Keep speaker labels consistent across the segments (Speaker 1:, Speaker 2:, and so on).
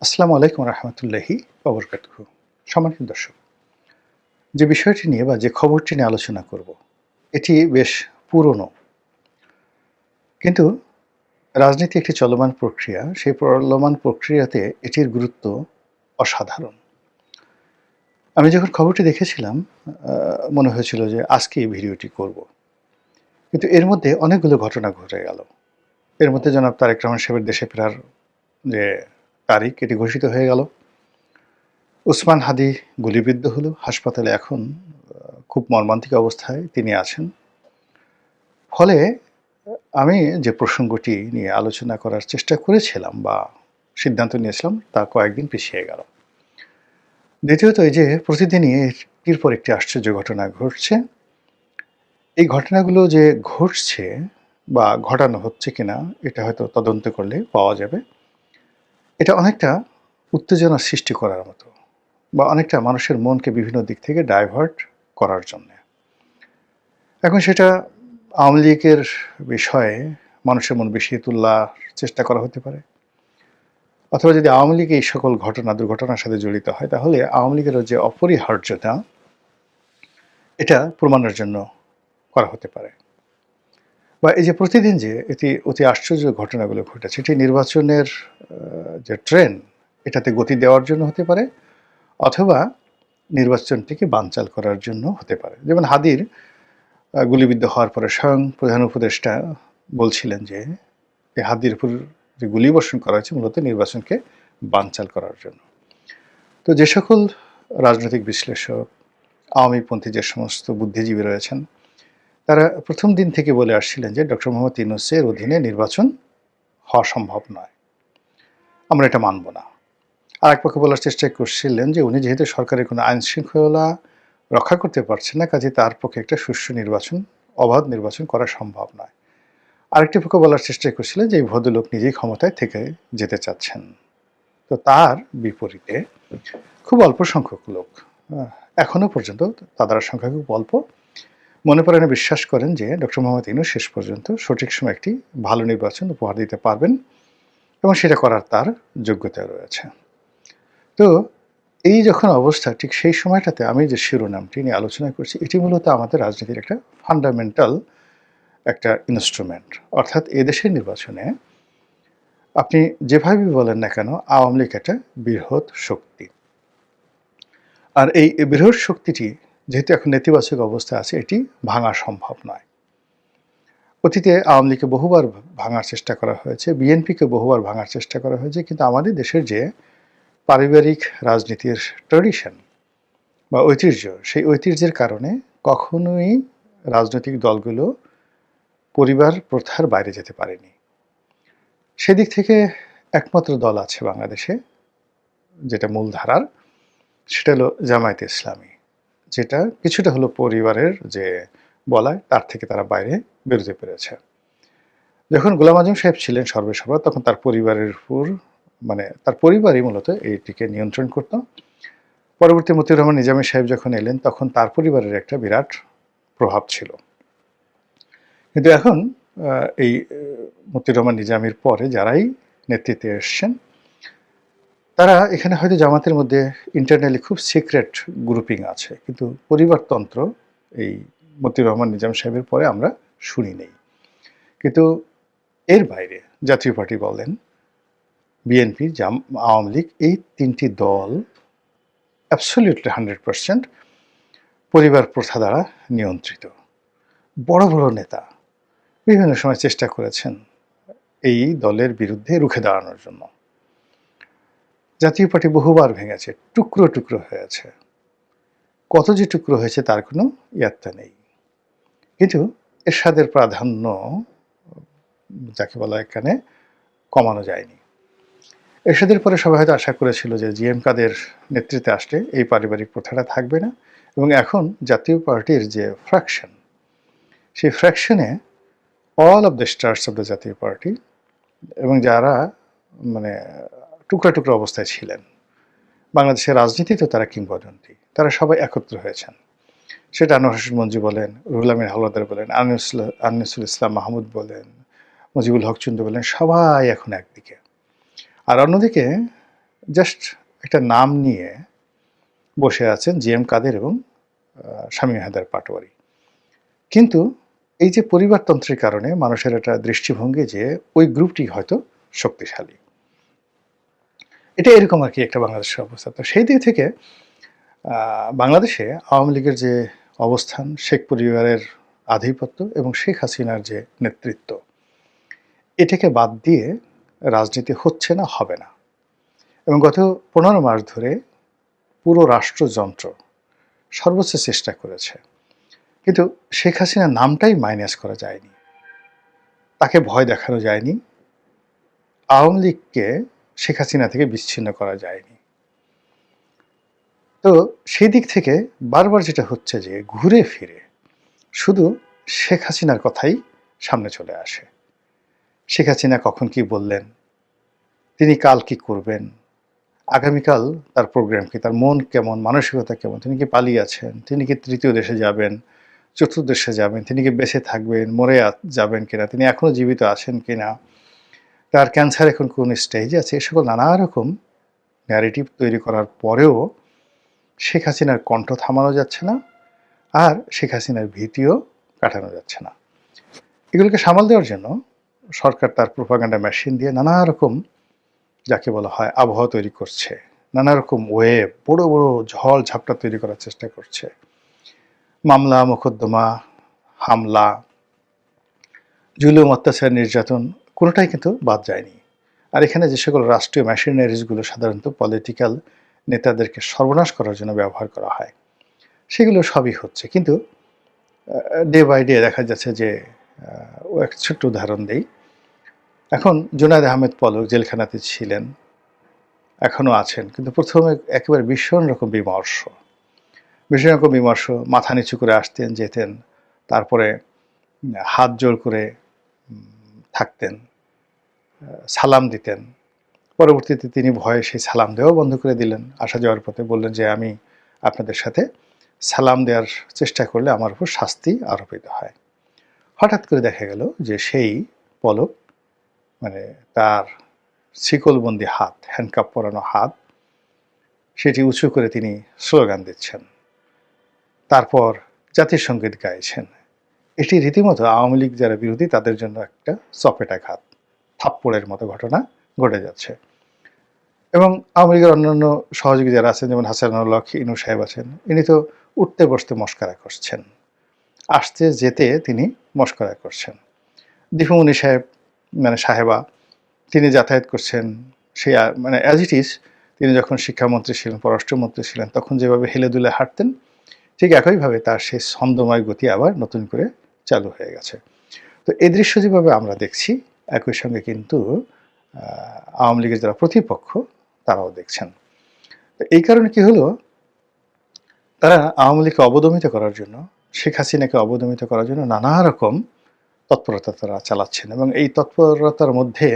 Speaker 1: আসসালামু আলাইকুম রহমতুল্লাহি ওবরকাতুহ। সম্মানিত দর্শক, যে বিষয়টি নিয়ে বা যে খবরটি নিয়ে আলোচনা করব, এটি বেশ পুরনো। কিন্তু রাজনীতি একটি চলমান প্রক্রিয়া। সেই চলমান প্রক্রিয়াতে এটির গুরুত্ব অসাধারণ। আমি যখন খবরটি দেখেছিলাম, আ মনে হয়েছিল যে আজকেই ভিডিওটি করব। কিন্তু এর মধ্যে অনেকগুলো ঘটনা ঘটে গেল। এর মধ্যে জনাব তারেক রহমান সাহেবের দেশে ফেরার যে তারিখ, এটি ঘোষিত হয়ে গেল। ওসমান হাদি গুলিবিদ্ধ হলো। হাসপাতালে এখন খুব মর্মান্তিক অবস্থায় তিনি আছেন। ফলে আমি যে প্রসঙ্গটি নিয়ে আলোচনা করার চেষ্টা করেছিলাম বা সিদ্ধান্ত নিয়েছিলাম, তা কয়েকদিন পিছিয়ে গেল। দ্বিতীয়ত এই যে প্রতিদিনই একটির পর একটি আশ্চর্য ঘটনা ঘটছে। এই ঘটনাগুলো যে ঘটছে বা ঘটানো হচ্ছে কিনা, এটা হয়তো তদন্ত করলে পাওয়া যাবে। এটা অনেকটা উত্তেজনা সৃষ্টি করার মতো বা অনেকটা মানুষের মনকে বিভিন্ন দিক থেকে ডাইভার্ট করার জন্যে। এখন সেটা আওয়ামী লীগের বিষয়ে মানুষের মন বিষিয়ে তোলার চেষ্টা করা হতে পারে। অথবা যদি আওয়ামী লীগ এই সকল ঘটনা, দুর্ঘটনার সাথে জড়িত হয়, তাহলে আওয়ামী লীগেরও যে অপরিহার্যতা, এটা প্রমাণের জন্য করা হতে পারে। বা এই যে প্রতিদিন যে অতি আশ্চর্য ঘটনাগুলো ঘটেছে, এটি নির্বাচনের যে ট্রেন্ড, এটাতে গতি দেওয়ার জন্য হতে পারে, অথবা নির্বাচনটিকে বানচাল করার জন্য হতে পারে। যেমন হাদির গুলিবিদ্ধ হওয়ার পরে স্বয়ং প্রধান উপদেষ্টা বলছিলেন যে এই হাদির উপর যে গুলিবর্ষণ করা হয়েছে মূলত নির্বাচনকে বানচাল করার জন্য। তো যে সকল রাজনৈতিক বিশ্লেষক, আওয়ামীপন্থী যে সমস্ত বুদ্ধিজীবী রয়েছেন, তারা প্রথম দিন থেকে বলে আসছিলেন যে ডক্টর মোহাম্মদ ইউনূসের অধীনে নির্বাচন হওয়া সম্ভব নয়, আমরা এটা মানব না। আর এক পক্ষে বলার চেষ্টা করছিলেন যে উনি যেহেতু সরকারের কোনো আইন শৃঙ্খলা রক্ষা করতে পারছেন না, কাজে তার পক্ষে একটা সুষ্ঠু নির্বাচন, অবাধ নির্বাচন করা সম্ভব নয়। আরেকটি পক্ষ বলার চেষ্টা করছিলেন যে এই ভদ্রলোক নিজেই ক্ষমতায় থেকে যেতে চাচ্ছেন। তো তার বিপরীতে খুব অল্প সংখ্যক লোক, এখনো পর্যন্ত তাদের সংখ্যা খুব অল্প, মনে প্রাণে বিশ্বাস করেন যে ডক্টর মোহাম্মদ ইউনূস শেষ পর্যন্ত সঠিক সময় একটি ভালো নির্বাচন উপহার দিতে পারবেন এবং সেটা করার তার যোগ্যতা রয়েছে। তো এই যখন অবস্থা, ঠিক সেই সময়টাতে আমি যে শিরোনামটি নিয়ে আলোচনা করছি, এটি মূলত আমাদের রাজনীতির একটা ফান্ডামেন্টাল একটা ইনস্ট্রুমেন্ট। অর্থাৎ এদেশের নির্বাচনে আপনি যেভাবেই বলেন না কেন, আওয়ামী লীগ একটা বৃহৎ শক্তি। আর এই বৃহৎ শক্তিটি যেহেতু এখন নেতিবাচক অবস্থায় আছে, এটি ভাঙা সম্ভব নয়। অতীতে আওয়ামী লীগকে বহুবার ভাঙার চেষ্টা করা হয়েছে, বিএনপিকে বহুবার ভাঙার চেষ্টা করা হয়েছে, কিন্তু আমাদের দেশের যে পারিবারিক রাজনীতির ট্র্যাডিশন বা ঐতিহ্য, সেই ঐতিহ্যের কারণে কখনোই রাজনৈতিক দলগুলো পরিবার প্রথার বাইরে যেতে পারেনি। সেদিক থেকে একমাত্র দল আছে বাংলাদেশে যেটা মূলধারার, সেটা হলো জামায়াতে ইসলামী, যেটা কিছুটা হলো পরিবারের যে বলায় তার থেকে তারা বাইরে বেরোতে পেরেছে। যখন গোলাম আজম সাহেব ছিলেন সর্বেসর্বা, তখন তার পরিবারের উপর, মানে তার পরিবারই মূলত এইটিকে নিয়ন্ত্রণ করত। পরবর্তী মতিউর রহমান নিজামী সাহেব যখন এলেন, তখন তার পরিবারের একটা বিরাট প্রভাব ছিল। কিন্তু এখন এই মতিউর রহমান নিজামীর পরে যারাই নেতৃত্বে এসছেন, তারা এখানে হয়তো জামাতের মধ্যে ইন্টারনালি খুব সিক্রেট গ্রুপিং আছে, কিন্তু পরিবারতন্ত্র এই মতিউর রহমান নিজাম সাহেবের পরে আমরা শুনি নেই। কিন্তু এর বাইরে জাতীয় পার্টি বলেন, বিএনপি, আওয়ামী লীগ, এই তিনটি দল অ্যাবসলিউটলি 100% পরিবার প্রথা দ্বারা নিয়ন্ত্রিত। বড় বড় নেতা বিভিন্ন সময় চেষ্টা করেছেন এই দলের বিরুদ্ধে রুখে দাঁড়ানোর জন্য। জাতীয় পার্টি বহুবার ভেঙেছে, টুকরো টুকরো হয়েছে। কত যে টুকরো হয়েছে তার কোনো ইয়াত্তা নেই। কিন্তু এরশাদের প্রাধান্য, যাকে বলা এখানে, কমানো যায়নি। এরশাদের পরে সবাই হয়তো আশা করেছিল যে জি এম কাদের নেতৃত্বে আসলে এই পারিবারিক প্রথাটা থাকবে না, এবং এখন জাতীয় পার্টির যে ফ্র্যাকশন, সেই ফ্র্যাকশনে all of the stars of the Jatiya party এবং যারা মানে টুকরা টুকরা অবস্থায় ছিলেন, বাংলাদেশের রাজনীতিতে তারা কিংবদন্তি, তারা সবাই একত্র হয়েছেন। সেটা আনোয়ার হোসেন মঞ্জু বলেন, রুহুল আমিন হাওলাদার বলেন, আনিসুল ইসলাম মাহমুদ বলেন, মুজিবুল হক চুন্নু বলেন, সবাই এখন একদিকে। আর অন্যদিকে জাস্ট একটা নাম নিয়ে বসে আছেন জি.এম. কাদের এবং শামীম হায়দার পাটোয়ারি। কিন্তু এই যে পরিবারতন্ত্রের কারণে মানুষের একটা দৃষ্টিভঙ্গি যে ওই গ্রুপটি হয়তো শক্তিশালী। এটা এরকম আরকি একটা বাংলাদেশের অবস্থা। তো সেই দিক থেকে বাংলাদেশে আওয়ামী লীগের যে অবস্থান, শেখ পরিবারের আধিপত্য এবং শেখ হাসিনার যে নেতৃত্ব, এটাকে বাদ দিয়ে রাজনীতি হচ্ছে না, হবে না। এবং গত ১৫ মাস ধরে পুরো রাষ্ট্রযন্ত্র সর্বোচ্চ চেষ্টা করেছে। কিন্তু শেখ হাসিনার নামটাই মাইনাস করা যায়নি। তাকে ভয় দেখানো যায়নি। আওয়ামী লীগকে শেখ হাসিনা থেকে বিচ্ছিন্ন করা যায়নি। তো সেই দিক থেকে বারবার যেটা হচ্ছে যে ঘুরে ফিরে শুধু শেখ হাসিনার কথাই সামনে চলে আসে। শেখ হাসিনা কখন কি বললেন, তিনি কাল কি করবেন, আগামীকাল তার প্রোগ্রাম কি, তার মন কেমন, মানসিকতা কেমন, তিনি কি পালিয়ে আছেন, তিনি কি তৃতীয় দেশে যাবেন, চতুর্থ দেশে যাবেন, তিনি কি বেঁচে থাকবেন, মরে যাবেন কিনা, তিনি এখনো জীবিত আছেন কিনা, তার ক্যান্সার এখন কোন স্টেজে আছে, এ সকল নানা রকম ন্যারেটিভ তৈরি করার পরেও শেখ হাসিনার কণ্ঠ থামানো যাচ্ছে না, আর শেখ হাসিনার ভীতিও কাটানো যাচ্ছে না। এগুলোকে সামাল দেওয়ার জন্য সরকার তার প্রোপাগান্ডা মেশিন দিয়ে নানা রকম, যাকে বলা হয়, আবহাওয়া তৈরি করছে, নানা রকম ওয়েব, বড় বড় ঝড় ঝাপটা তৈরি করার চেষ্টা করছে। মামলা, মোকদ্দমা, হামলা, জুলুম, অত্যাচার, নির্যাতন কোনোটাই কিন্তু বাদ যায়নি। আর এখানে যে সকল রাষ্ট্রীয় মেশিনারিজগুলো সাধারণত পলিটিক্যাল নেতাদেরকে সর্বনাশ করার জন্য ব্যবহার করা হয়, সেগুলো সবই হচ্ছে। কিন্তু ডে বাই ডে দেখা যাচ্ছে যে একটা ছোট্ট উদাহরণ দেই। এখন জুনায়েদ আহমেদ পলক জেলখানাতে ছিলেন, এখনও আছেন, কিন্তু প্রথমে একেবারে ভীষণ রকম বিমর্ষ, মাথা নিচু করে আসতেন যেতেন, তারপরে হাত জোড় করে থাকতেন, সালাম দিতেন। পরবর্তীতে তিনি ভয়ে সেই সালাম দেওয়া বন্ধ করে দিলেন। আসা যাওয়ার পথে বললেন যে আমি আপনাদের সাথে সালাম দেওয়ার চেষ্টা করলে আমার উপর শাস্তি আরোপিত হয়। হঠাৎ করে দেখা গেল যে সেই পলক, মানে তার শিকলবন্দি হাত, হ্যান্ডকাপ পরানো হাত, সেটি উঁচু করে তিনি স্লোগান দিচ্ছেন, তারপর জাতীয় সঙ্গীত গাইছেন। এটি রীতিমতো আওয়ামী লীগ যারা বিরোধী তাদের জন্য একটা চপেটাঘাত, থাপ্পড়ের মতো ঘটনা ঘটে যাচ্ছে। এবং আওয়ামী লীগের অন্যান্য সহযোগী যারা আছেন, যেমন হাসানুল হক ইনু সাহেব আছেন, ইনি তো উঠতে বসতে মস্করা করছেন, আসতে যেতে তিনি মস্করা করছেন। দীপুমণি সাহেব, মানে সাহেবা, তিনি যাতায়াত করছেন, সেই মানে অ্যাজ ইট ইজ তিনি যখন শিক্ষামন্ত্রী ছিলেন, পররাষ্ট্রমন্ত্রী ছিলেন, তখন যেভাবে হেলে দুলে হাঁটতেন, ঠিক একইভাবে তার সেই ছন্দময় গতি আবার নতুন করে চালু হয়ে গেছে। তো এই দৃশ্য যেভাবে আমরা দেখছি, একই সঙ্গে কিন্তু আওয়ামী লীগের যারা প্রতিপক্ষ তারাও দেখছেন। তো এই কারণে কি হলো, তারা আওয়ামী লীগকে অবদমিত করার জন্য, শেখ হাসিনাকে অবদমিত করার জন্য নানা রকম তৎপরতা তারা চালাচ্ছেন। এবং এই তৎপরতার মধ্যে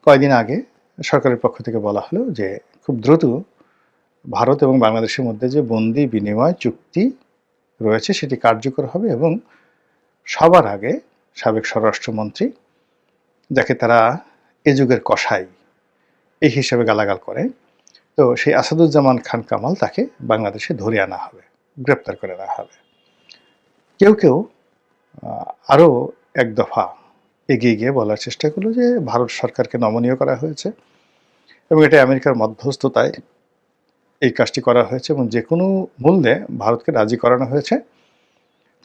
Speaker 1: কয়েকদিন আগে সরকারের পক্ষ থেকে বলা হলো যে খুব দ্রুত ভারত এবং বাংলাদেশের মধ্যে যে বন্দি বিনিময় চুক্তি রয়েছে সেটি কার্যকর হবে, এবং সবার আগে সাবেক স্বরাষ্ট্রমন্ত্রী, যাকে তারা এ যুগের কসাই এই হিসেবে গালাগাল করে, তো সেই আসাদুজ্জামান খান কামাল, তাকে বাংলাদেশে ধরে আনা হবে, গ্রেপ্তার করে আনা হবে। কেউ কেউ আরও এক দফা এগিয়ে গিয়ে বলার চেষ্টা করলো যে ভারত সরকারকে নমনীয় করা হয়েছে এবং এটা আমেরিকার মধ্যস্থতায় এই কাজটি করা হয়েছে, এবং যে কোনো মূল্যে ভারতকে রাজি করানো হয়েছে,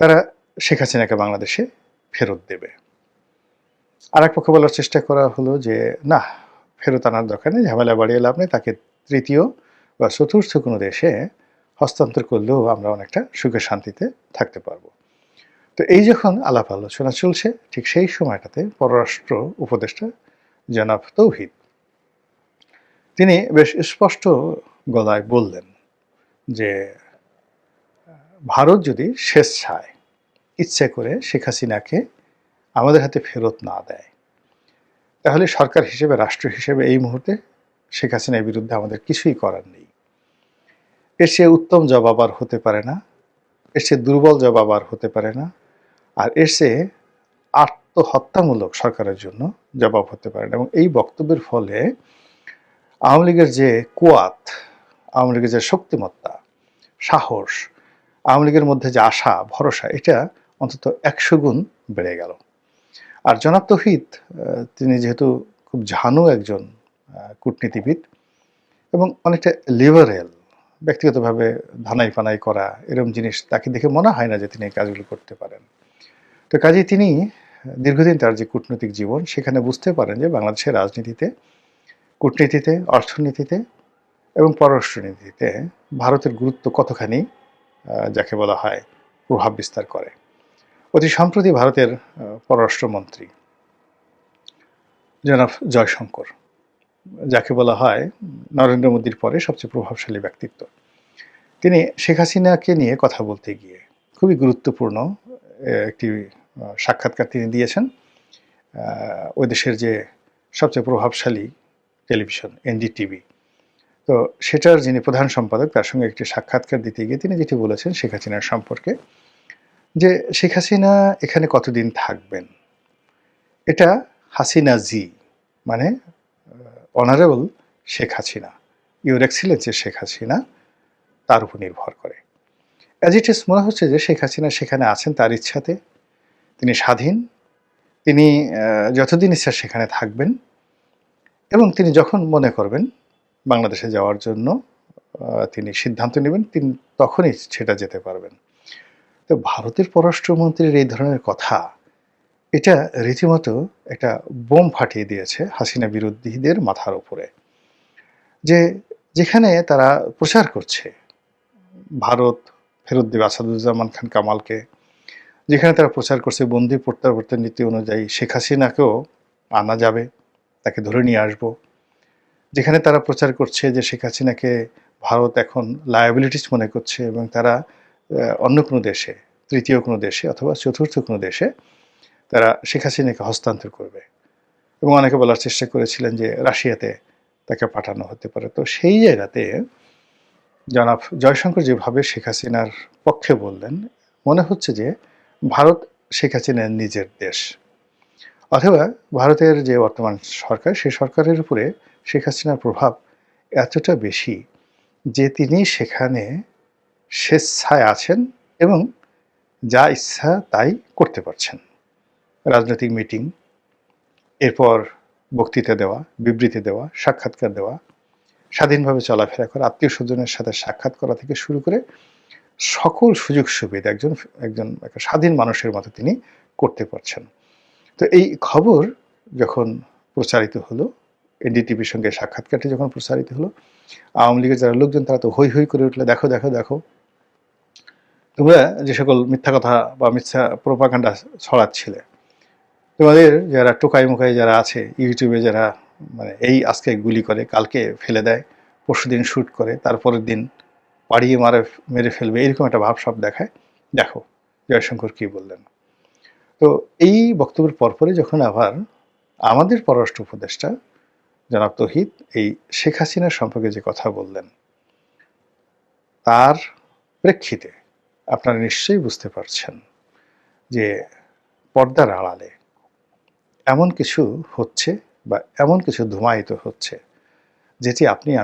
Speaker 1: তারা শেখ হাসিনাকে বাংলাদেশে ফেরত দেবে। আর এক পক্ষ বলার চেষ্টা করা হলো যে না, ফেরত আনার দরকার নেই, ঝামেলা বাড়িয়ে লাভ নেই, তাকে তৃতীয় বা চতুর্থ কোনো দেশে হস্তান্তর করলেও আমরা অনেকটা সুখে শান্তিতে থাকতে পারবো। তো এই যখন আলাপ আলোচনা চলছে, ঠিক সেই সময়টাতে পররাষ্ট্র উপদেষ্টা জনাব তৌহিদ, তিনি বেশ স্পষ্ট গলায় বললেন যে ভারত যদি স্বেচ্ছায় ইচ্ছে করে শেখ হাসিনাকে আমাদের হাতে ফেরত না দেয়, তাহলে সরকার হিসেবে, রাষ্ট্র হিসেবে এই মুহূর্তে শেখ হাসিনার বিরুদ্ধে আমাদের কিছুই করার নেই। এর চেয়ে উত্তম জবাব আর হতে পারে না, এর চেয়ে দুর্বল জবাব আর হতে পারে না, আর এর চেয়ে আত্মহত্যামূলক সরকারের জন্য জবাব হতে পারে না। এবং এই বক্তব্যের ফলে আওয়ামী লীগের যে কুয়াত, আওয়ামী লীগের যে শক্তিমত্তা, সাহস, আওয়ামী লীগের মধ্যে যে আশা, ভরসা, এটা অন্তত ১০০ গুণ বেড়ে গেল। আর জনাব তৌহিদ তিনি যেহেতু খুব ঝানু একজন কূটনীতিবিদ এবং অনেকটা লিবারেল, ব্যক্তিগতভাবে ধানাই-পানাই করা এরকম জিনিস তাকে দেখে মনে হয় না যে তিনি এই কাজগুলো করতে পারেন। তো কাজেই তিনি দীর্ঘদিন তার যে কূটনৈতিক জীবন সেখানে বুঝতে পারেন যে বাংলাদেশের রাজনীতিতে, কূটনীতিতে, অর্থনীতিতে এবং পররাষ্ট্রনীতিতে ভারতের গুরুত্ব কতখানি যাকে বলা হয় প্রভাব বিস্তার করে। অতি সম্প্রতি ভারতের পররাষ্ট্রমন্ত্রী জনাব জয়শঙ্কর, যাকে বলা হয় নরেন্দ্র মোদীর পরে সবচেয়ে প্রভাবশালী ব্যক্তিত্ব, তিনি শেখ হাসিনাকে নিয়ে কথা বলতে গিয়ে খুবই গুরুত্বপূর্ণ একটি সাক্ষাৎকার তিনি দিয়েছেন। ওই দেশের যে সবচেয়ে প্রভাবশালী টেলিভিশন এনডিটিভি, তো সেটার যিনি প্রধান সম্পাদক তার সঙ্গে একটি সাক্ষাৎকার দিতে গিয়ে তিনি যেটি বলেছেন শেখ হাসিনার সম্পর্কে, যে শেখ হাসিনা এখানে কতদিন থাকবেন এটা হাসিনা জি, মানে honourable Sheikh Hasina, your excellency Sheikh Hasina, তার উপর নির্ভর করে। অ্যাজ ইট ইজ মনে হচ্ছে যে শেখ হাসিনা সেখানে আছেন তার ইচ্ছাতে, তিনি স্বাধীন, তিনি যতদিন ইচ্ছা সেখানে থাকবেন এবং তিনি যখন মনে করবেন বাংলাদেশে যাওয়ার জন্য তিনি সিদ্ধান্ত নেবেন, তিনি তখনই সেটা যেতে পারবেন। তো ভারতের পররাষ্ট্রমন্ত্রীর এই ধরনের কথা, এটা রীতিমতো একটা বোম ফাটিয়ে দিয়েছে হাসিনা বিরোধীদের মাথার উপরে। যে যেখানে তারা প্রচার করছে ভারত ফেরত দেবে আসাদুজ্জামান খান কামালকে, যেখানে তারা প্রচার করছে বন্দি প্রত্যাবর্তন নীতি অনুযায়ী শেখ হাসিনাকেও আনা যাবে, তাকে ধরে নিয়ে আসবো, যেখানে তারা প্রচার করছে যে শেখ হাসিনাকে ভারত এখন লায়াবিলিটিস মনে করছে এবং তারা অন্য কোনো দেশে, তৃতীয় কোনো দেশে অথবা চতুর্থ কোনো দেশে তারা শেখ হাসিনাকে হস্তান্তর করবে, এবং অনেকে বলার চেষ্টা করেছিলেন যে রাশিয়াতে তাকে পাঠানো হতে পারে। তো সেই জায়গাতে জনাব জয়শঙ্কর যেভাবে শেখ হাসিনার পক্ষে বললেন, মনে হচ্ছে যে ভারত শেখ হাসিনার নিজের দেশ, অথবা ভারতের যে বর্তমান সরকার সেই সরকারের উপরে শেখ হাসিনার প্রভাব এতটা বেশি যে তিনি সেখানে স্বেচ্ছায় আছেন এবং যা ইচ্ছা তাই করতে পারছেন। রাজনৈতিক মিটিং, এরপর বক্তৃতা দেওয়া, বিবৃতি দেওয়া, সাক্ষাৎকার দেওয়া, স্বাধীনভাবে চলাফেরা করা, আত্মীয় স্বজনের সাথে সাক্ষাৎ করা থেকে শুরু করে সকল সুযোগ সুবিধা একজন একটা স্বাধীন মানুষের মতো তিনি করতে পারছেন। তো এই খবর যখন প্রচারিত হলো, এনডিটিভির সঙ্গে সাক্ষাৎকারটি যখন প্রচারিত হলো, আওয়ামী লীগের যারা লোকজন তারা তো হৈ হৈ করে উঠলে, দেখো দেখো দেখো, তোমরা যে সকল মিথ্যা কথা বা মিথ্যা প্রোপাগান্ডা ছড়াচ্ছিলে, তোমাদের যারা টোকাই মোকাই যারা আছে ইউটিউবে, যারা মানে এই আজকে গুলি করে কালকে ফেলে দেয়, পরশুদিন শ্যুট করে তারপরের দিন পাড়িয়ে মেরে ফেলবে, এরকম একটা ভাবসাব দেখায়, দেখো জয়শঙ্কর কী বললেন। তো এই বক্তব্যের পরপরই যখন আবার আমাদের পররাষ্ট্র উপদেষ্টা জনাব তৌহিদ এই শেখ হাসিনার সম্পর্কে যে কথা বললেন, তার প্রেক্ষিতে আপনারা নিশ্চয়ই বুঝতে পারছেন যে পর্দার আড়ালে এমন কিছু হচ্ছে বা এমন কিছু ধুমায়িত হচ্ছে যেটি আপনি